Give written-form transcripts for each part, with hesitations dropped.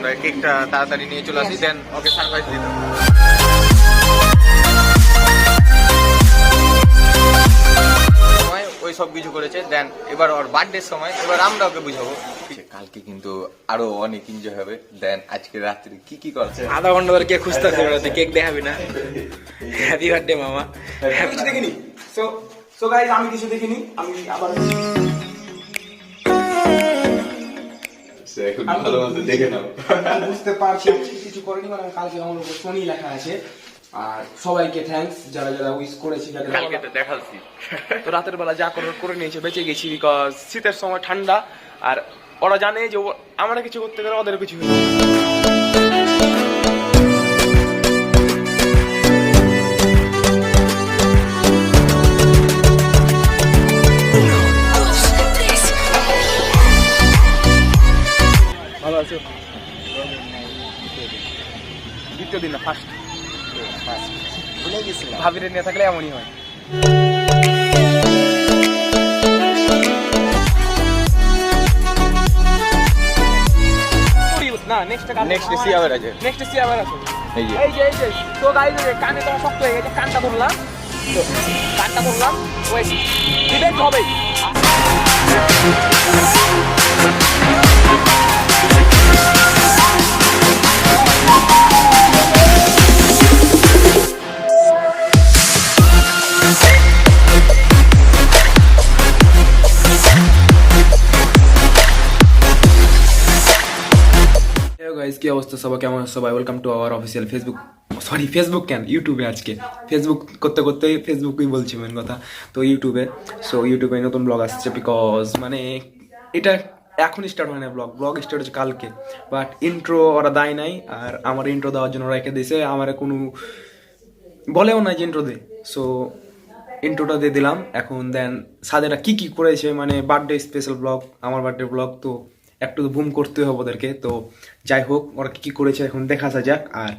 আমরা কেকটা তাড়াতাড়ি নিয়ে চলে আসি, দেন ওকে সারপ্রাইজ দিতে ওই সব কিছু করেছে। দেন এবার ওর বার্থডের সময় এবার আমরা ওকে বুঝাবো। কালকে কিন্তু আরো অনেক এনজয় হবে। দেন আজকে রাত্রে কি কি করছে আধা ঘন্টা ধরে কেক খুঁজতে আছে, কেক দেখাবি না? হ্যাপি বার্থডে মামা। কিছু দেখিনি। সো গাইস, আমি কিছু দেখিনি, আমি আবার দেখে নাও। বুঝতে পারছি কিছু করেনি, মানে কালকে আমার উপর সোনি লেখা আছে। আর সবাইকে থ্যাঙ্কস যারা যারা উইশ করেছি। কালকে তো দেখাচ্ছি, তো রাতের বেলা যা করার করে নিয়েছে, বেঁচে গেছি। বিকজ শীতের সময় ঠান্ডা, আর ওরা জানে যে আমরা কিছু করতে গেলে ওদের কিছু ভালো আছো? দ্বিতীয় দিন না, ফার্স্ট। ভাবিরে নিয়ে থাকলে এমনই হয়। না, নেক্সট সিয়াবার আছে। এই যে তো গাইস, কানে তো শক্ত হয়ে গেছে, কানটা ধরলাম, তো কানটা ধরলাম, ওই ডিবেট হবে। কি অবস্থা সবাই, কেমন আছো সবাই? Welcome to our official Facebook কেন ইউটিউবে। আজকে ফেসবুক করতে করতে ফেসবুকই বলছি মেন কথা। তো ইউটিউবে নতুন ব্লগ আসছে। বিকজ মানে এটা এখন স্টার্ট হয় না, ব্লগ স্টার্ট হচ্ছে কালকে। বাট ইন্ট্রো ওরা দেয় নাই, আর আমার ইন্ট্রো দেওয়ার জন্য রেখে দিয়েছে। আমার কোনো বলেও না যে ইন্ট্রো দে। সো ইন্ট্রোটা দিয়ে দিলাম। এখন দেন সাদেরা কি কি করেছে, মানে বার্থডে স্পেশাল ব্লগ, আমার বার্থডে ব্লগ, তো একটু বুম করতে হবে ওদেরকে। তো যাই হোক, ওরা কি করেছে এখন দেখা যাক। আর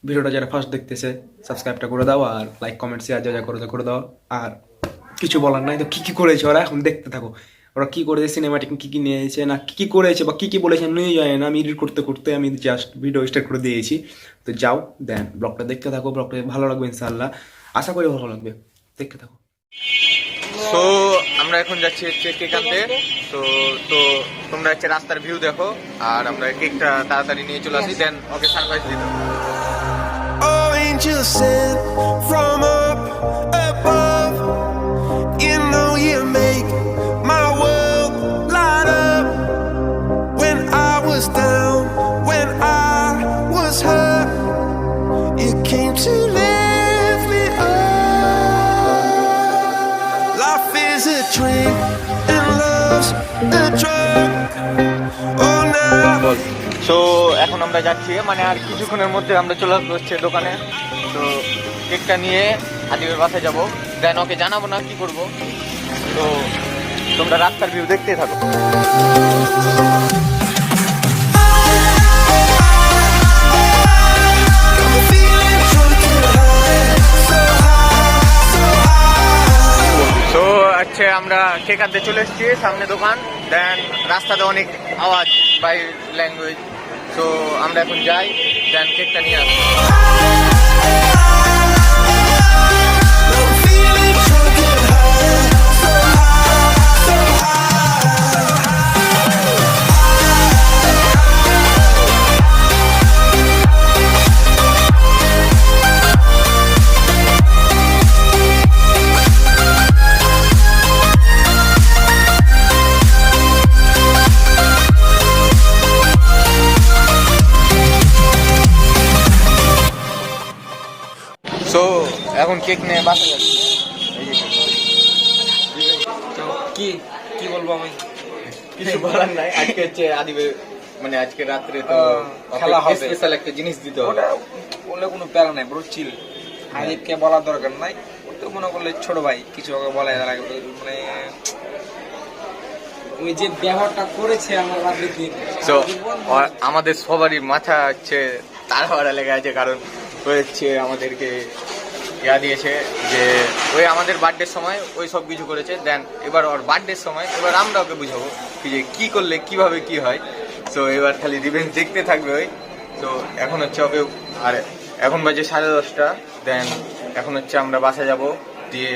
ভিডিওটা যারা ফার্স্ট দেখতেছে সাবস্ক্রাইবটা করে দাও, আর লাইক কমেন্ট শেয়ার যা করে দাও। আর কিছু বলার নাই, তো কি কি করেছে ওরা এখন দেখতে থাকো। ওরা কি করেছে, সিনেমাটিক কি কি নিয়েছে না কি কি করেছে বা কি কি বলেছে নিয়ে যায় না, আমি এডিট করতে করতে আমি জাস্ট ভিডিও স্টার্ট করে দিয়েছি। তো যাও, দেন ব্লগটা দেখতে থাকো। ব্লগটা ভালো লাগবে ইনশাআল্লাহ, আশা করি ভালো লাগবে, দেখতে থাকো। তো আমরা এখন যাচ্ছি হচ্ছে কেক আনতে। তো তোমরা হচ্ছে রাস্তার ভিউ দেখো, আর আমরা কেকটা তাড়াতাড়ি নিয়ে চলে আসি, দেন ওকে সারপ্রাইজ দিতে হবে। Oh, angels sent from up above, you know you make my world light up. When I was down, when I was hurt, you came to lift me up. Life is a dream and love's a drug. Oh, now so এখন আমরা যাচ্ছি, মানে আর কিছুক্ষণের মধ্যে আমরা চলে আসবো হচ্ছে দোকানে। তো কেকটা নিয়ে আদিবের বাসায় যাবো, দেন ওকে জানাবো না কি করবো। তো তোমরা রাস্তার ভিউ দেখতেই থাকো। তো আচ্ছা, আমরা কেক আনতে চলে এসেছি, সামনে দোকান। দেন রাস্তাতে অনেক আওয়াজ বাই ল্যাঙ্গুয়েজ। তো আমরা এখন যাই, দেন কেকটা নিয়ে আসবো। তো এখন কেক নিয়ে বাসা যাচ্ছি। কি বলবো আমি, কিছু বলার নাই। আজকে হচ্ছে আদিবের, মানে আজকে রাত্রে তো খেলা হবে, স্পেশাল একটা জিনিস দিতে হবে। বলে কোনো প্যারা নাই ব্রো, চিল। আদিবকে বলার দরকার নাই, তো মনে করলে ছোট ভাই কিছু ওকে বলা লাগবে। মানে ওই যে ব্যবহারটা করেছে আমার বাড়িতে, তো আমাদের সবারই মাথা হচ্ছে তাড়াহুড়া লেগে আছে, কারণ হচ্ছে আমাদেরকে ইয়া দিয়েছে যে ওই আমাদের বার্থডের সময় ওই সব কিছু করেছে। দেন এবার ওর বার্থডের সময় এবার আমরা ওকে বুঝাবো যে কি করলে কিভাবে কি হয়। তো তো এবার খালি রিভেঞ্জ দেখতে থাকবে ওই। তো এখন হচ্ছে ওকে, আর এখন বাজে 10:30, দেন এখন হচ্ছে আমরা বাসা যাব, দিয়ে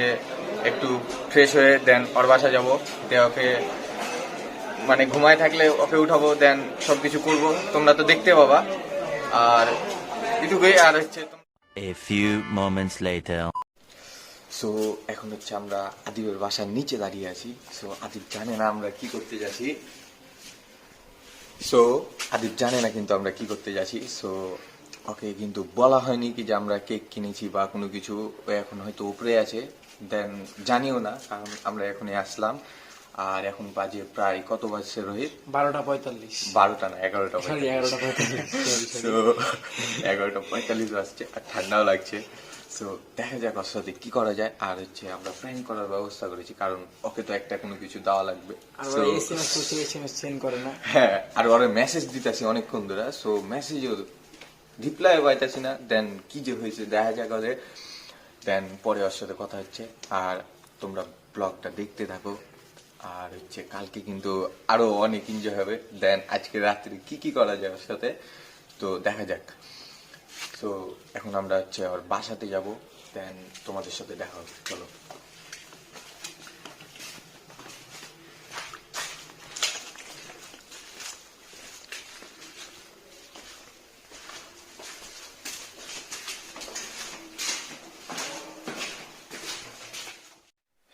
একটু ফ্রেশ হয়ে দেন ওর বাসা যাব, দিয়ে ওকে মানে ঘুমায় থাকলে ওকে উঠাবো, দেন সব কিছু করবো, তোমরা তো দেখতে পাবা। আর এটুকুই। আর হচ্ছে A few moments later. So এখন হচ্ছে আমরা আদিবের বাসার নিচে দাঁড়িয়ে আছি। সো আদিব জানে না আমরা কি করতে যাচ্ছি। সো আদিব জানে না কিন্তু আমরা কি করতে যাচ্ছি। সো ওকে কিন্তু বলা হয়নি কি যে আমরা কেক কিনেছি বা কোনো কিছু। ও এখন হয়তো উপরে আছে, দেন জানিও না, কারণ আমরা এখনই আসলাম। আর এখন বাজে প্রায় কত বাজছে রোহিত? 12:45। 12টা না, 11টা। সরি 11:45। সো 11:45 বাজছে আর ঠান্ডাও লাগছে। সো দেখা যাক ওর সাথে কি করা যায়। আর হচ্ছে আমরা প্র্যাঙ্ক করার ব্যবস্থা করেছি, কারণ ওকে তো একটা কোনো কিছু দেওয়া লাগবে। আর So, ওরা এসএমএস সেন্ড করে না। হ্যাঁ, আর ওরা মেসেজ দিতেছি অনেকক্ষণ ধরে। সো মেসেজও রিপ্লাই পাইতেছি না। দেন কি যে হয়েছে দেখা যাক ওদের। দেন পরে ওর সাথে কথা হচ্ছে। আর তোমরা ব্লগটা দেখতে থাকো। আর হচ্ছে কালকে কিন্তু আরো অনেক এনজয় হবে। দেন আজকে রাত্রে কি কি করা যায় ওর সাথে, তো দেখা যাক। তো এখন আমরা হচ্ছে ওর বাসাতে যাব, দেন তোমাদের সাথে দেখা হবে। চলো।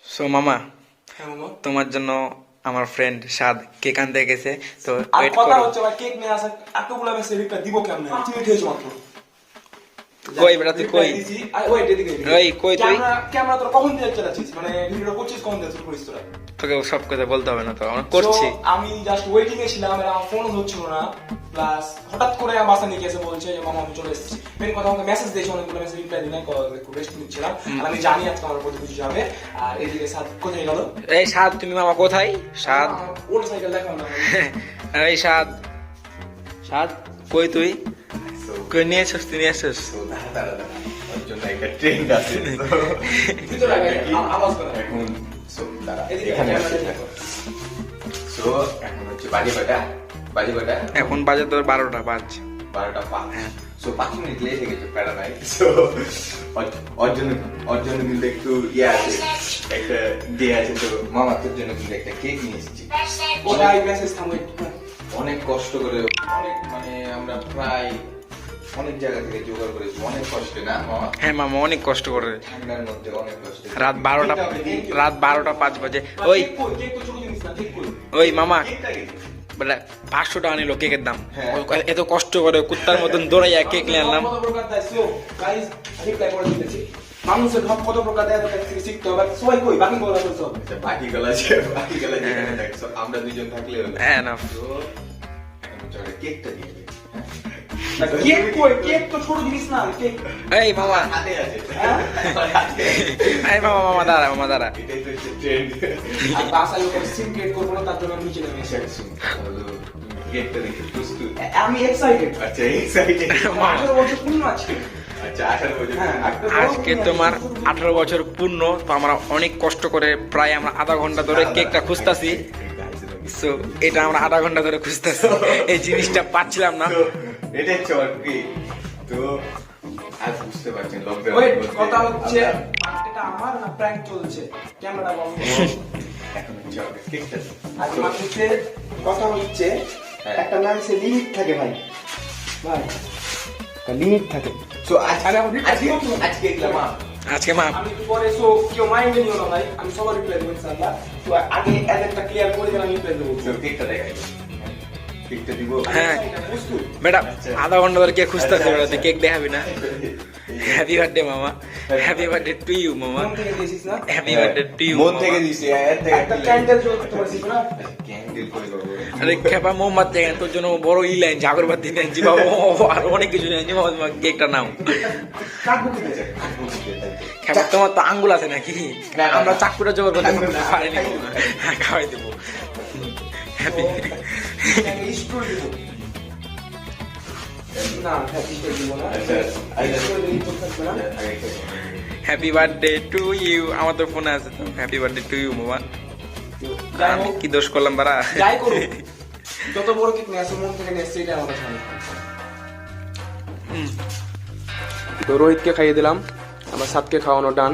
সো মামা, হ্যাঁ মামা। তোমার জন্য আমার ফ্রেন্ড সাদ কেক আনতে গেছে, তো আর ওয়েট কথা করো। হচ্ছে ভাই, কেক নিয়ে আসা এতগুলো মেসেজ রিপ্লাই দিব কেমনে? 5 মিনিট হয়েছে মাত্র। কই বেটা তুই কই? ওয়েট এদিকে। ওই কই তুই? ক্যামেরা তোরা কখন দিয়ে চালাচ্ছিস? মানে ভিডিওটা করছিস কখন দিয়ে শুরু করিস তোরা? তোকে সব কথা বলতে হবে না, তো আমরা করছি। So, আমি জাস্ট ওয়েটিং এ ছিলাম, আর আমার ফোন হচ্ছিল না। প্লাস হঠাৎ করে আমার বাসা নিয়ে এসে বলছে যে মামা আমি চলে এসেছি। মেন কথা, আমাকে মেসেজ দিয়েছে, অনেকগুলো মেসেজ রিপ্লাই দিই নাই, একটু রেস্ট নিচ্ছিলাম। আর আমি জানি আজকে আমার প্রতি কিছু যাবে। আর এদিকে সাদ কোথায় গেল? এই সাদ, তুমি মামা কোথায়? সাদ, ওল্ড সাইকেল দেখাও না। এই সাদ, সাদ কই তুই? কই নিয়ে এসছিস? তুই নিয়ে এসছিস? তো দাঁড়া, ওর জন্য একটা ট্রেন্ড আছে। ভিতরে আগে আওয়াজ করে। এখন so, দাঁড়া, এদিকে এখানে ক্যামেরা আসছে। দেখো। So, এখন হচ্ছে বাজে কটা? এখন বাজে তোর 12টা বাজ। 12:05। So, 5 মিনিট লেট হয়ে গেছে, প্যারা নাই। So, ওর জন্য কিন্তু একটু আছে, একটা ডে আছে। তো মামা তোর জন্য কিন্তু একটা কেক নিয়ে এসেছি। ও ভাই মেসেজ থামো একটু। অনেক কষ্ট করে, অনেক মানে আমরা প্রায় অনেক জায়গা থেকে জোগাড় করেছি, অনেক কষ্টে না মামা? হ্যাঁ মামা, অনেক কষ্ট করে। ঠান্ডার মধ্যে অনেক কষ্ট। রাত 12:05 বাজে। ওই কেক তো ছোট জিনিস না, ঠিক কই? ওই মামা, কেকটা কি? বেটা 500 টাকা নিল কেকের দাম। হ্যাঁ। এত কষ্ট করে কুত্তার মতন দৌড়াইয়া কেক নিয়ে আনলাম। কত প্রকার দেয়? So, guys, রিপ্লাই করে দিতেছি। মানুষের ভাব কত প্রকার দেয়, তার কাছ থেকে শিখতে হবে। সবাই কই বাকি বলা করতে হবে। বাকি গলা যেখানে দেখছো, আমরা দুজন থাকলে হলো। হ্যাঁ না, তো এখন চলে কেকটা দিয়ে দিই। কেক কই? কেক তো ছোট জিনিস না, কেক। এই মামা, হাতে আছে। হ্যাঁ? এই মামা দাঁড়া, দাঁড়া। এটাই তো হচ্ছে ট্রেন্ড। আর বাসায় ওকে সিম ক্রিয়েট করবো না, তার জন্য আমি নিচে নেমে এসেছি। কেকটা দেখে প্রস্তুত? আমি এক্সাইটেড। আচ্ছা, এক্সাইটেড। 18 বছর পূর্ণ আছে। আচ্ছা, 18 বছর। হ্যাঁ, আজকে তোমার 18 বছর পূর্ণ। তো আমরা অনেক কষ্ট করে প্রায় আমরা আধা ঘন্টা ধরে কেকটা খুঁজতাছি। সো এটা আমরা আধা ঘন্টা ধরে খুঁজতেছি, এই জিনিসটা পাচ্ছিলাম না। তো এটা হচ্ছে ওর কেক। তো আজ বুঝতে পারছেন লকডাউন। ওয়েট, কথা হচ্ছে এটা আমার না প্র্যাঙ্ক চলছে? ক্যামেরা বন্ধ। এখন হচ্ছে ওর কেকটা। আর মাত্রতে কথা হচ্ছে হ্যাঁ। একটা মানুষের লিমিট থাকে ভাই। ভাই একটা লিমিট থাকে। তো আজকে এগুলা মা আজকে মা আমি একটু পরে কেউ মাইন্ডে নিও না ভাই, আমি সবার রিপ্লাই দেবো ইনশাআল্লাহ। তো আগে একটা ক্লিয়ার করে দিলাম, রিপ্লাই দেবো। তো কেকটা দেখাই। কেকটা দিব। হ্যাঁ প্রস্তুত? বেটা, আধা ঘন্টা ধরে কেক খুঁজতেছি, বেটা তুই কেক দেখাবি না? হ্যাপি বার্থডে মামা, হ্যাপি বার্থডে টু ইউ মামা, মন থেকে দিয়েছিস না? Happy birthday to you. মন থেকে দিছি, এর থেকে একটা ক্যান্ডেল জ্বলতে পারছিস না? ক্যান্ডেল করে দেবো। আরে খেপা মোমবাতি দেখেন, তোর জন্য বড় লাইন আগরবাতি নেন জি বাবা, আর অনেক কিছু নেন জি বাবা, তোমার কেকটা নাও। কাটবো কি দিয়ে? খেপা তোমার তো আঙ্গুল আছে নাকি? না, না, আমরা না। চাকুটা জোগাড় করতে আঙ্গুল না, পারিনি। আঙ্গুল না। হ্যাঁ, খাওয়াই দেবো। হ্যাপি স্টোর দিব না, হ্যাপি স্টোর দিব না। আচ্ছা, স্টোর দিলে তো থাকবে না। Happy birthday to you. আমার তো ফোনে আছে তো, হ্যাপি বার্থডে টু ইউ মামা। যাই আমি হোক, কি দোষ করলাম বারা? যাই করুক, যত বড় কেক নিয়ে আসে মন থেকে নিয়ে আসছে, এটাই আমার কাছে অনেক। তো রোহিতকে খাইয়ে দিলাম, আমার সাতকে খাওয়ানো ডান।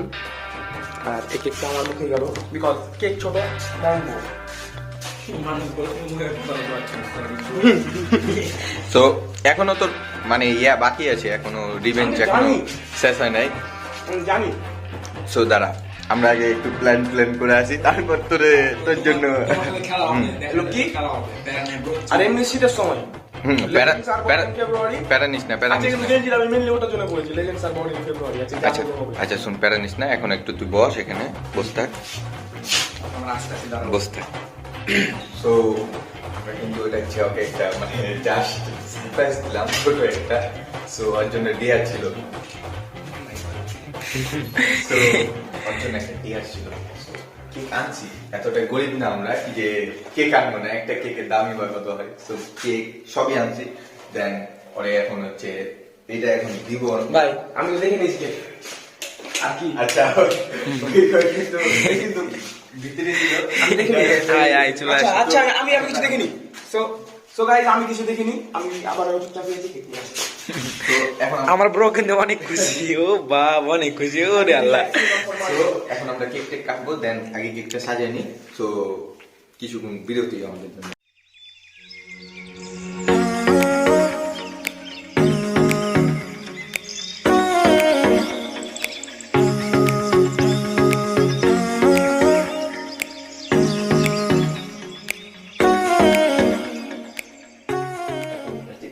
আর এই কেকটা আমার মুখে গেল, বিকজ কেক ছোট, ডান বড়। তো এখনো তো মানে বাকি আছে, এখনো রিভেঞ্জ এখনো শেষ হয় নাই। জানি সো দাঁড়া, আমরা আগে একটু প্ল্যান করে আসি, তারপর তোর জন্য কি আর এমনি শীতের সময় প্যারা নিস না, প্যারা নিস না। আচ্ছা আচ্ছা শুন, প্যারা নিস না, এখন একটু তুই বস, এখানে বস থাক, বস থাক। সো আমরা কিন্তু এটা ঝিওকে একটা মানে জাস্ট সারপ্রাইজ দিলাম, ছোট একটা। সো ওর জন্য ডিয়ার ছিল, তো ওর জন্য একটা ডিয়ার ছিল। কেক আনছি, এতটা গরিব না আমরা কি যে কেক আনবো না, একটা কেকের দামই বা কত হয়। তো কেক সবই আনছি, দেন পরে এখন হচ্ছে এটা এখন দিব ভাই। আমি তো দেখে নিয়েছি কেক আর কি। আচ্ছা কিন্তু ভিতরে ছিল, আমি দেখে নিয়েছি। আচ্ছা আমি কিছু দেখিনি। সো গাইস, আমি কিছু দেখিনি, আমি আবার চুপচাপ পেয়েছি কেক নিয়ে আসছি। তো এখন আমার ব্রো কিন্তু অনেক খুশি, ও বাবা অনেক খুশি, ও রে আল্লাহ। তো এখন আমরা কেক কাটবো, দেন আগে কেকটা সাজিয়ে নিই। তো কিছুক্ষণ বিরতি আমাদের জন্য।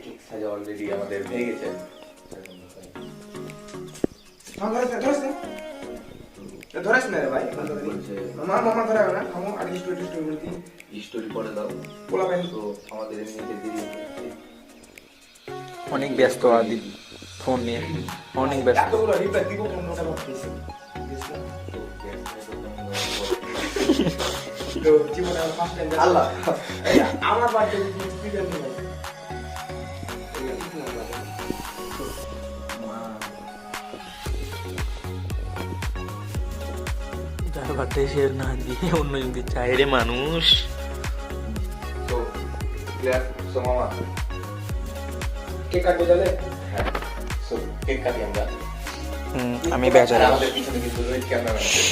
কেক সাজা অলরেডি আমাদের হয়ে গেছে। ধরেছ না রে ভাই, মামা ধরে না, খামো আর স্টোরি স্টোরি পরে দাও, বলা ভাই। তো আমাদের এমনিতে দেরি হচ্ছে। অনেক ব্যস্ত আদি ফোন নিয়ে, অনেক ব্যস্ত। এতগুলো রিপ্লাই দিব কোনটা ভাবতেছি। তো জীবনে আমার ফার্স্ট টাইম আল্লাহ আমার বার্থডে স্পিকার নিয়ে যার বার্থডে সে না দিয়ে অন্য জনকে চাই রে মানুষ। তো ক্লিয়ার, সো মামা কেক কাটবে তাহলে। হ্যাঁ, সো কেক কাটি আমরা। আমি বেচারা। আমাদের পিছনে কিন্তু রোহিত ক্যামেরাম্যান আছে।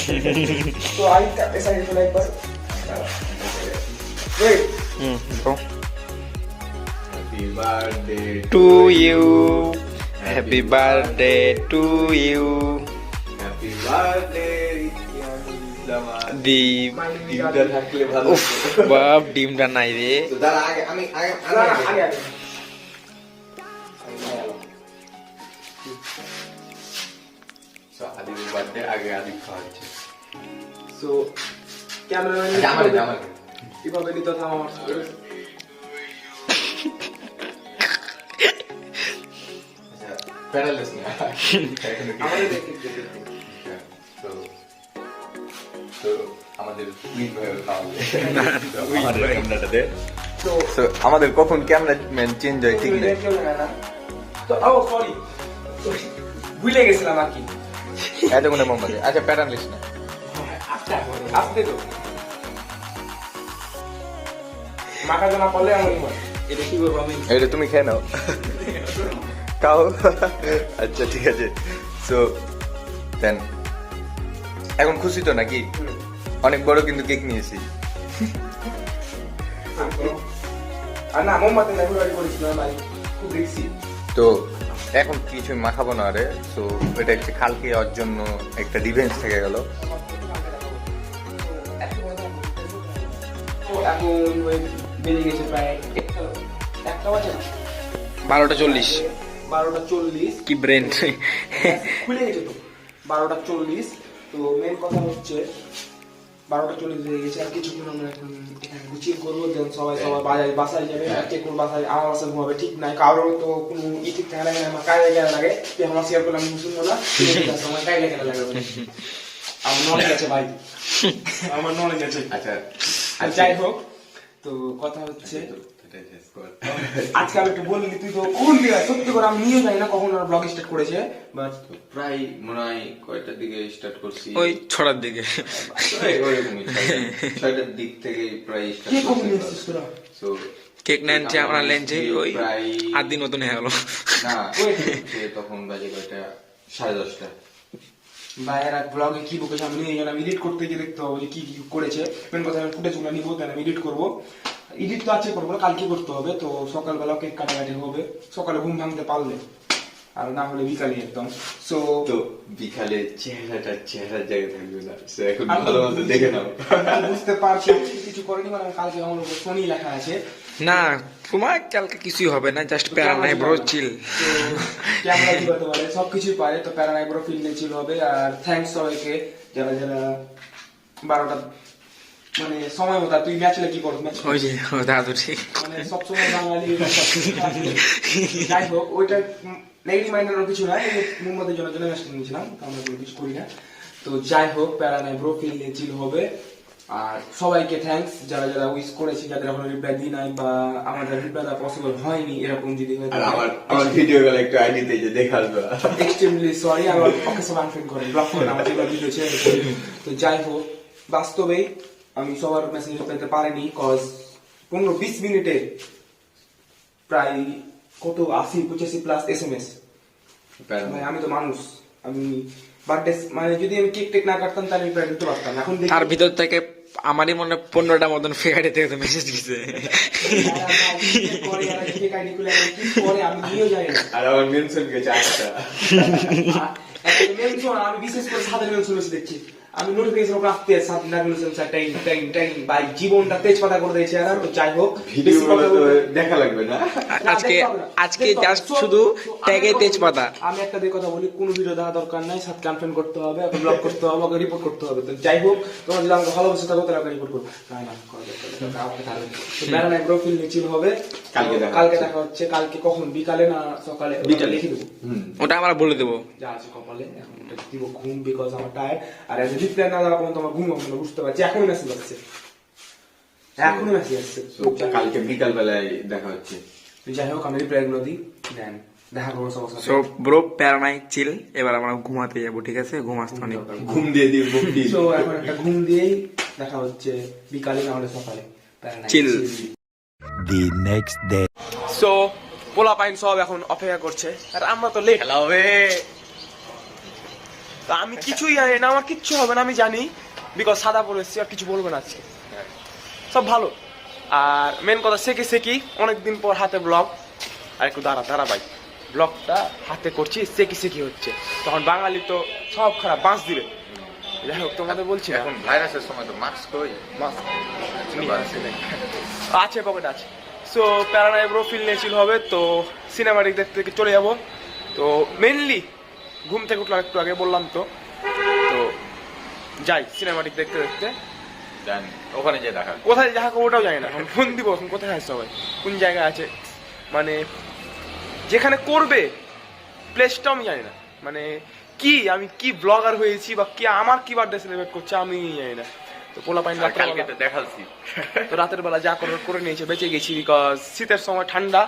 তো আই এসআই চলে একবার wait. Bro happy birthday to you, happy birthday to you. Happy birthday Deep, ডিমটা থাকলে ভালো উফ বাপ, ডিমটা নাই রে। তো দাঁড়া, আগে আমি আগে সো আদিবের বার্থডে আগে আদিব খাওয়াচ্ছে। সো ক্যামেরাম্যান আমার কিভাবে নিত থাম আমার প্যারালাইস না আমাদের দেখে তো তো আমাদের উইন ভাই খাওয়াবে আমাদের ক্যামেরাটাতে। তো সো আমাদের কখন ক্যামেরাম্যান চেঞ্জ হয় ঠিক নেই। তো ও সরি ভুলে গেছিলাম আর কি। এতক্ষণে মোহাম্মদ, আচ্ছা প্যারালাইস না, আসতে তো মাখা জানা পড়লে এমনই হয়। এটা কি করবো আমি? এটা তুমি খেয়ে নাও, খাও। আচ্ছা ঠিক আছে। সো দেন এখন খুশি তো নাকি? অনেক বড় কিন্তু কেক নিয়েছি। আর না মোমবাতি না ঘুরাঘুরি করেছিলাম ভাই, খুব রিক্সি। তো এখন কিছুই মাখাবো না রে। সো এটা হচ্ছে কালকে ওর জন্য একটা রিভেঞ্জ থেকে গেল। তো এখন বেজে গেছে প্রায় একটা বাজে না 12:40। 12:40 কি ব্রেন খুলে গেছে তো 12:40। তো মেন কথা হচ্ছে 12:40 হয়ে গেছে, আর কিছুক্ষণ আমরা এখন এখানে গুছিয়ে করবো, দেন সবাই বাসায় যাবে। কে কোন বাসায়, আমার বাসায় ঘুমাবে ঠিক নাই, কারোর তো কোনো ঠিক থাকে না। আমার কাজে কেনা লাগে, তুই আমার শেয়ার করলাম শুনবো না, আমার কাজে কেনা লাগে। আমার নলেজ আছে ভাই, আমার নলেজ আছে। আচ্ছা যাই হোক, তো কথা হচ্ছে আজকে আমি একটু বললি, তুই তো কখন দিয়ে সত্যি করে আমি নিয়ে যাই না কখন আর ব্লগ স্টার্ট করেছে, বাট প্রায় মনে হয় কয়টার দিকে স্টার্ট করছি, ওই 6টার দিকে। ওইরকমই 6টার দিক থেকে প্রায় কে কখন স্টার্ট নিয়ে এসছিস তোরা? সো কেক নাইনটি আমরা লেনছি ওই প্রায়- 8 দিন মতন হয়ে গেল। না তখন বাজে কয়টা 10:30। ভাইয়েরা ব্লগে কি বকেছে আমি নিয়ে গেলাম এডিট করতে গিয়ে দেখতে হবে যে কি কি করেছে। মেন কথা আমি ফুটেজগুলো নিবো, দেন আমি এডিট করবো। এডিট তো আছে করবো না, কালকে করতে হবে। তো সকালবেলা কেক কাটাকাটি হবে, সকালে ঘুম ভাঙতে পারলে, আর না হলে বিকালে একদম। সো তো বিকালে চেহারা জায়গা থাকবে না, সে এখন ভালো মতো দেখে নাও। বুঝতে পারছি কিছু করেনি, মানে আমি কালকে আমার উপর শনি লেখা আছে। না তোমার কালকে কিছুই হবে না, জাস্ট প্যারা নাই ব্রো, চিল। ক্যামেরা কি করতে পারে, সবকিছুই পারে। তো প্যারানাই ব্রো ফিল্মে ছিল হবে। আর থ্যাঙ্কস সবাইকে যারা যারা 12টা মানে সময় মতো। তুই ম্যাচলে কি করছ? ম্যাচ ওই যে দাদু ঠিক। মানে সবসময় বাঙালি যাই হোক, ওইটা নেগেটিভ মাইন্ডের কিছু নয়, মুম্বাদের জন্য ম্যাচটা নিয়েছিলাম, আমরা কোনো কিছু করি না। তো যাই হোক, প্যারানাই ব্রো ফিল্মে ছিল হবে। আর সবাইকে থ্যাঙ্কস যারা যারা উইশ করেছি, যাদের এখনো রিপ্লাই দিই নাই বা আমাদের রিপ্লাই দেওয়া পসিবল হয়নি, এরকম যদি হয়ে আর আমার ভিডিওগুলো একটু আইডিতে যে দেখে আসবে। Extremely sorry. আমার ওকে সব আনফ্রেন্ড করে ব্লক করে আমার যেগুলো ভিডিও ছেড়ে। তো যাই হোক, বাস্তবেই আমি সবার মেসেজ পেতে পারিনি, কজ 15-20 মিনিটে প্রায় কত 80-85+ SMS। আমি তো মানুষ, আমি বার্থডে মানে যদি আমি কেক টেক না কাটতাম তাহলে আমি প্রায় ঢুকতে পারতাম। এখন দেখি তার ভিতর থেকে আমারই মনে 15টা মতন ফেকাটে থেকে তো মেসেজ দিছে। আমি নিয়েও যাই না। আর আমার মেনশন গেছে 8টা। আমি বিশেষ করে সাদের মেনশন বেশি দেখছি। আমি নোটিফিকেশন রাখতে সাদের মেনশন টাইম টাইম টাইম ভাই জীবনটা তেজপাতা করে দিয়েছে। আর যাই হোক, ভিডিওগুলো তো দেখা লাগবে না। আজকে জাস্ট শুধু ট্যাগে তেজপাতা। আমি একটা দিয়ে কথা বলি, কোনো ভিডিও দেখা দরকার নাই, সাথে আনফ্রেন্ড করতে হবে, ব্লক করতে হবে, ওকে রিপোর্ট করতে হবে। তো যাই হোক, তোমরা যদি আমাকে ভালোবাসে থাকো তাহলে আমাকে রিপোর্ট করো। না না ব্যারানাই ব্রো ফিল্ম মিছিল হবে কালকে দেখা হচ্ছে। কালকে কখন? বিকালে না সকালে? বিকালে লিখে দেবো, ওটা আমরা বলে দেবো। যা আছে কপালে। এখন ওটা দিব ঘুম, বিকজ আমার টায়ার্ড। আর এজ রিপ্লাই না দেওয়া পর্যন্ত আমার ঘুম হবে না, বুঝতে পারছি। এখনই মেসেজ আসছে, এখনই মেসেজ আসছে। কালকে বিকাল বেলায় দেখা হচ্ছে। যাই হোক, আমি রিপ্লাই গুলো দিই, দেন দেখা করবো সবার সাথে। সো ব্রো প্যারা নাই, চিল। এবার আমরা ঘুমাতে যাবো, ঠিক আছে? ঘুম আসতে অনেক। ঘুম দিয়ে দিই, মুখ দিয়ে তো এখন একটা ঘুম দিয়েই দেখা হচ্ছে বিকালে না হলে সকালে। চিল। The next day. সো পোলা পাইন সব এখন অপেক্ষা করছে, আর আমরা তো লেট খেলা হবে। তো আমি কিছুই জানি না, আমার কিচ্ছু হবে না আমি জানি, বিকজ সাদা পরে এসেছি, আর কিছু বলবো না আজকে। সব ভালো। আর মেন কথা সেকি অনেকদিন পর হাতে ব্লগ। আর একটু দাঁড়া ভাই, ব্লগটা হাতে করছি, সেকি হচ্ছে। তখন বাঙালি তো সব খারাপ বাঁশ দিবে। যাই হোক, তোমাদের বলছি না, এখন ভাইরাসের সময় তো মাস্ক কই। আছে পকেট আছে। সো প্যারানাই ব্রো ফিল নিয়েছিল হবে। তো সিনেমাটিক দেখতে দেখতে চলে যাবো। তো মেনলি ঘুম থেকে উঠলাম একটু আগে, বললাম তো। তো যাই সিনেমাটিক দেখতে দেখতে। জান ওখানে যে দেখা। কোথায় দেখা করবো ওটাও জানি না, এখন ফোন দিব এখন কোথায় আছে সবাই, কোন জায়গায় আছে, মানে যেখানে করবে প্লেসটাও আমি জানি না। মানে কি আমি কি ব্লগার হয়েছি বা কি আমার কি বার্থডে সেলিব্রেট করছে আমি জানি না। তো পোলা পাইন কালকে তো দেখাচ্ছি। তো রাতের বেলা যা করে নিয়েছে, বেঁচে গেছি, বিকজ শীতের সময় ঠান্ডা।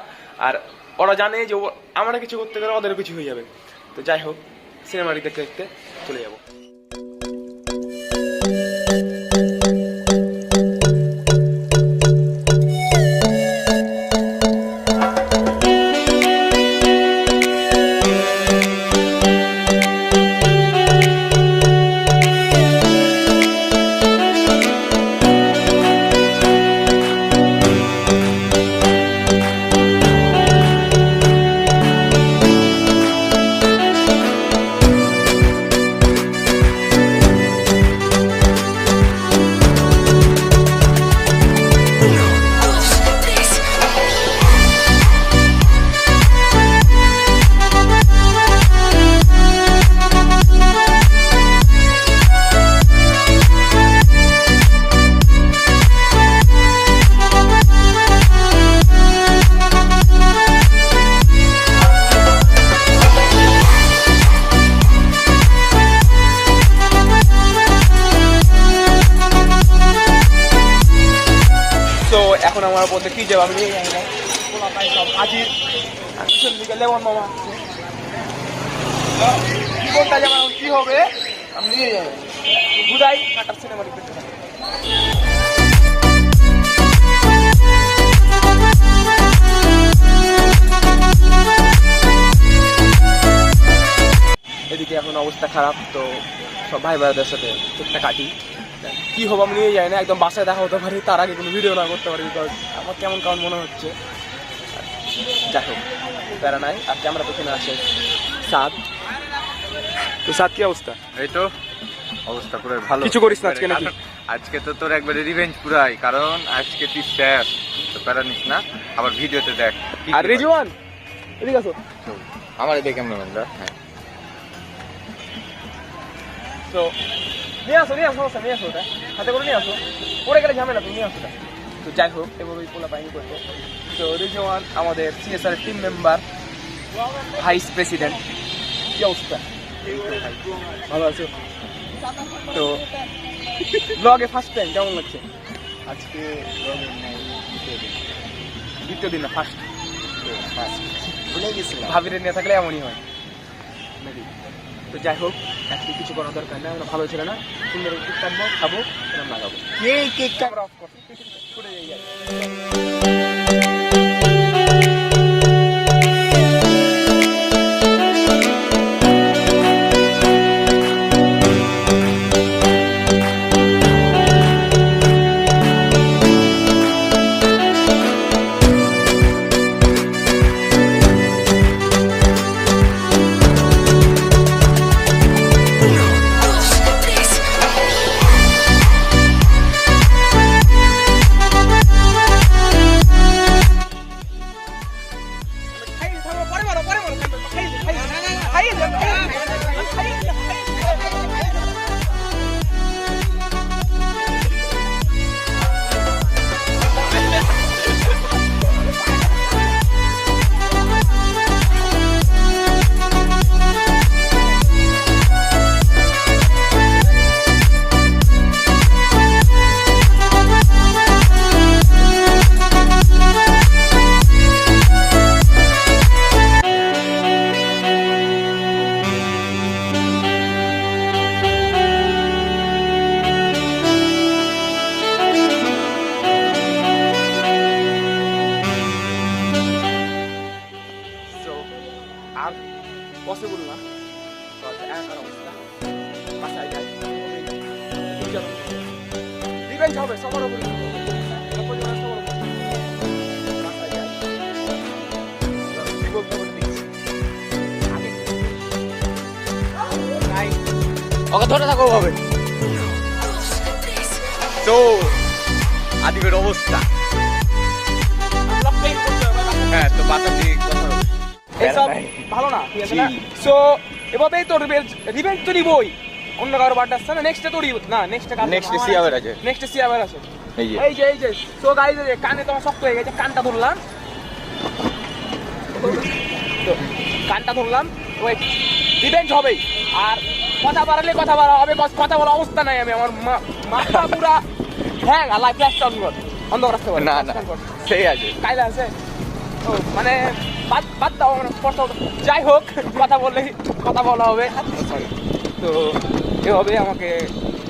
আর ওরা জানে যে আমরা কিছু করতে গেলে ওদের কিছু হয়ে যাবে। তো যাই হোক, সিনেমাটি দেখতে দেখতে চলে যাবো। এখন আমার বলতে কি যাবো আমি নিয়ে যাই না, পোলা পাই সব হাজির। পিছন দিকে লেমন মামা জীবনটা যেমন কি হবে আমি নিয়ে যাবো। বুধাই কাটার সিনেমা দেখতে। অবস্থা খারাপ, তো সব ভাই ভাইদের সাথে কেকটা কাটি। কি হবো আমি নিয়ে যাই না, একদম বাসায় দেখা হতে পারি, তার আগে কোনো ভিডিও না করতে পারি, বিকজ আমার কেমন কেমন মনে হচ্ছে। যাই হোক, প্যারা নাই। আর ক্যামেরা পেছনে আসে সাদ। তো সাদ, কি অবস্থা? এই তো অবস্থা পুরো ভালো। কিছু করিস না আজকে নাকি? আজকে তো তোর একবারে রিভেঞ্জ পুরাই, কারণ আজকে তুই শেষ, তো প্যারা নিস না। আবার ভিডিওতে দেখ কি আর কি রিজওয়ান এদিকে আসো। হয়। আমার এদিকে ক্যামেরাম্যানরা, হ্যাঁ তো নিয়ে আসো সমস্যা, নিয়ে আসো, ওটা হাতে করে নিয়ে আসো, পরে গেলে ঝামেলা, তুমি নিয়ে আসো ওটা। তো যাই হোক, এভাবেই পোলা পাইনি করবো। তো রিজওয়ান আমাদের CSR team member, vice president. কি অবস্থা? ভালো আছো? তো ব্লগে ফার্স্ট টাইম কেমন লাগছে? আজকে দ্বিতীয় দিন না, ফার্স্ট। ভুলে গেছিলাম। ভাবিরে নিয়ে থাকলে এমনই হয়। তো যাই হোক, আজকে কিছু করার দরকার নেই, আমরা ভালো ছিল না, সুন্দর কেক কাটবো, খাবো, এরকম লাগাবো। কেক ক্যামেরা অফ কর, ছুটে যাই। আর পসিবল না, একার অবস্থা, বাসায় যাই, রিভেঞ্জ হবে সবার উপরে, বাসায় যাই, কি বলতে বলে দেখছি। ওকে ধরে থাকো ভাবে। তো আদিবের অবস্থা, হ্যাঁ, তো বাসা দিয়ে কথা হবে। এসব ভালো না, ঠিক আছে না? সো এভাবেই তো রিভেঞ্জ তো নিবই। অন্য কারো বার্থডে আসছে না, নেক্সটে তো না, নেক্সটে সিয়াবের আছে। নেক্সটে সিয়াবের আছে। এই যে এই যে সো গাইস, কানে তোমার শক্ত হয়ে গেছে, কানটা ধরলাম, তো কানটা ধরলাম, ওই রিভেঞ্জ হবেই। আর কথা বাড়ালে কথা বাড়া হবে, কথা বলার অবস্থা নাই, আমি আমার মাথা পুরা হ্যাঁ, লাইফ ফ্ল্যাশ অন কর, অন্ধকার আসতে পারে না না, সেই আছে কায়দা আছে। ও মানে বাদ দাও, মানে যাই হোক, কথা বললেই কথা বলা হবে। তো এভাবে আমাকে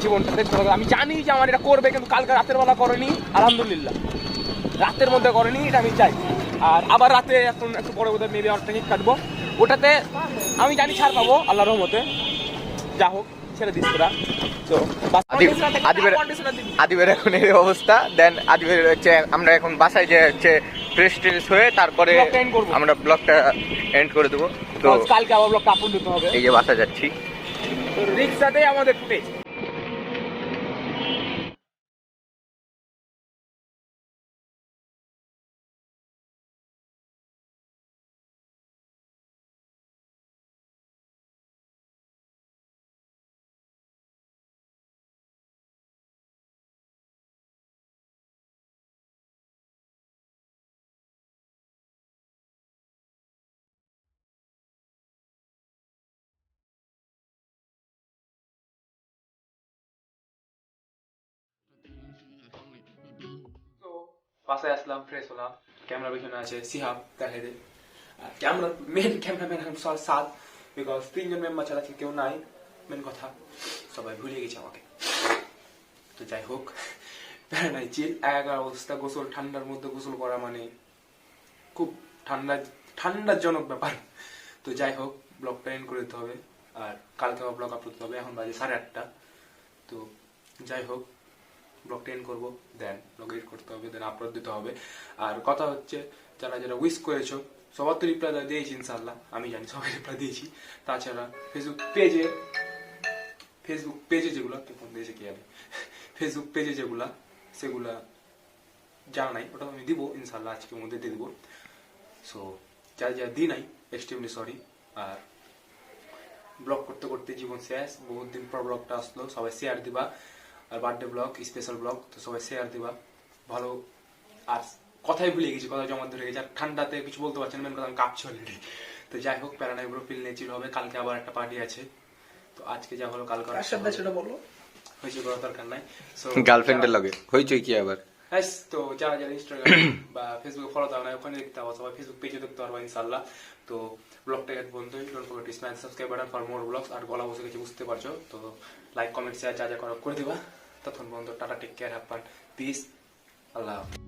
জীবনটা দেখতে হবে। আমি জানি যে আমার এটা করবে, কিন্তু কালকে রাতের বেলা করেনি, আলহামদুলিল্লাহ রাতের মধ্যে করেনি, এটা আমি চাই। আর আবার রাতে এখন একটু পরে বোধহয় মেবি একটা কেক কাটবো, ওটাতে আমি জানি ছাড় পাবো আল্লাহর রহমতে। যা হোক, ছেড়ে দিস তোরা। তো আদিবের এখন এই অবস্থা। দেন আদিবের হচ্ছে আমরা এখন বাসায় যে হচ্ছে ফ্রেশ ট্রেশ হয়ে তারপরে আমরা ব্লগটা এন্ড করে দেবো। তো কালকে আবার ব্লগটা আপলোড দিতে হবে। এই যে বাসা যাচ্ছি, রিক্সাতেই আমাদের ফুটেজ। তো বাসায় আসলাম, ফ্রেশ হলাম, ক্যামেরা পেছনে আছে সিহাব, দেখাই দে। ক্যামেরা মেন ক্যামেরাম্যান এখন সাদ, বিকজ 3 জন মেম্বার ছাড়া কেউ নাই। মেন কথা, সবাই ভুলে গেছে আমাকে। তো যাই হোক, নাই চিল, একাকার অবস্থা। গোসল, ঠান্ডার মধ্যে গোসল করা মানে খুব ঠান্ডাজনক ব্যাপার। তো যাই হোক, ব্লগটা এন্ড করে দিতে হবে। আর কালকে আবার ব্লগ আপলোড হবে, এখন বাজে 8:30। তো যাই হোক, ব্লগটা এন্ড করবো, দেন ব্লগ এডিট করতে হবে, দেন আপলোড দিতে হবে। আর কথা হচ্ছে, যারা যারা উইশ করেছো সবার তো রিপ্লাই দিয়েছি ইনশাল্লাহ, আমি জানি সবাই রিপ্লাই দিয়েছি। তাছাড়া ফেসবুক পেজে যেগুলো ফোন দিয়েছে কি জানে, ফেসবুক পেজে যেগুলা সেগুলা জানা নাই, ওটা আমি দিব ইনশাল্লাহ, আজকের মধ্যে দিয়ে দিব। সো যা যা দিই নাই এক্সট্রিমলি সরি। আর ব্লগ করতে করতে জীবন শেষ, বহুত দিন পর ব্লগটা আসলো, সবাই শেয়ার দিবা। আর বার্থডে ব্লগ, স্পেশাল ব্লগ, তো সবাই শেয়ার দিবা ভালো। আর কথাই ভুলে গেছি, কথা জমা ধরে গেছে, আর ঠান্ডাতে কিছু বলতে পারছি না, মেন কথা আমি কাঁপছি অলরেডি। তো যাই হোক, প্যারানাই পুরো ফিল নেচিল হবে, কালকে আবার একটা পার্টি আছে। তো আজকে যা হলো কালকে সেটা বলো। হয়েছে করার দরকার নাই। সো গার্লফ্রেন্ডের লগে হইচই কি আবার? তো যারা যারা ইনস্টাগ্রাম বা ফেসবুকে ফলো দাও না, ওখানে দেখতে পাবো, সবাই ফেসবুক পেজে দেখতে পারবো ইনশাল্লাহ। তো ব্লগটা বন্ধুই, don't forget to smash subscribe button for more vlogs. আর গলা বসে গেছে বুঝতে পারছো, তো লাইক কমেন্ট শেয়ার যা যা করা করে দিবা। তখন বন্ধু tata, take care, have fun, peace, আল্লাহ হাফেজ।